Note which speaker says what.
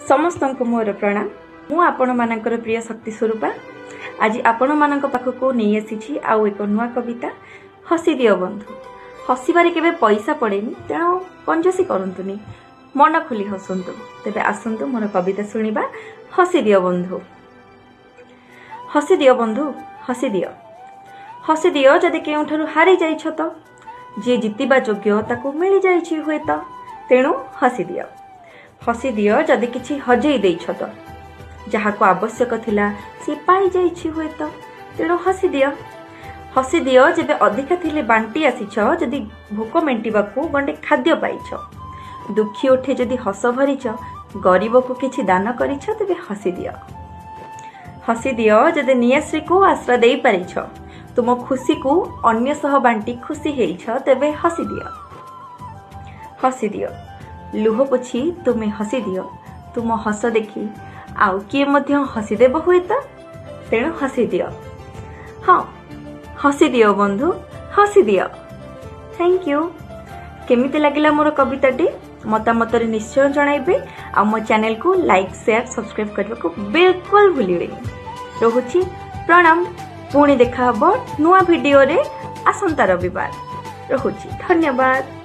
Speaker 1: समस्त को मोर प्रणाम। मु आपण मानकर प्रिय शक्ति स्वरूपा आज आपण मान पाखक नहीं आसी आउ एक नुआ कविता हसी दियो बंधु। हसबारे केबे पैसा पड़ेनी तेणु कंजूसी करंतुनी, मन खोली हसंतु। तेबे आसंतु मोर कविता सुनिबा हसी दियो बंधु। हसी दियो बंधु हसी दियो, हसी दियो जदि केउठारु हारी जाइछ त, जे जितिबा योग्य ताकू मिली जाइछि हुए त, तेणु हसी दियो। हसी दियो जदि किछि हजेई देइछ त, जहाको आवश्यक थिला से पाई जाइछि हुए त, तेणु हसी दियो। हसी दियो जेबे अधिका थिले बांटी आसीछ, जदि भोक मेंटिबाकू गंडे खाद्य पाइछ, दुखी उठे जदि हस भरिछ, गरीब को किछि दान करिछ, तेबे हसी दियो। हसी दियो जदि नियाश्री को आश्रय देई पारिछ, तुम खुशी को अन्य सह बांटी खुशी हेइछ, तेबे हसी दियो। हसी दियो, लुह पोछि तुमे हसी दियो, तुम हस देखी आउ किए मध्य हसी देब हुए त, तेणु हसी दियो। हाँ, हसी दियो बंधु हसी दियो। Thank you. केमिति लागिला मोर कविताटी मतामत निश्चय जणाइबे। आ मो चैनल को लाइक शेयर सब्सक्राइब करने को बिल्कुल भूलिबेनी। रहुछि प्रणाम। पुणी देखा हबो नुआ वीडियो रे आसंता रविवार। रहुछि धन्यवाद।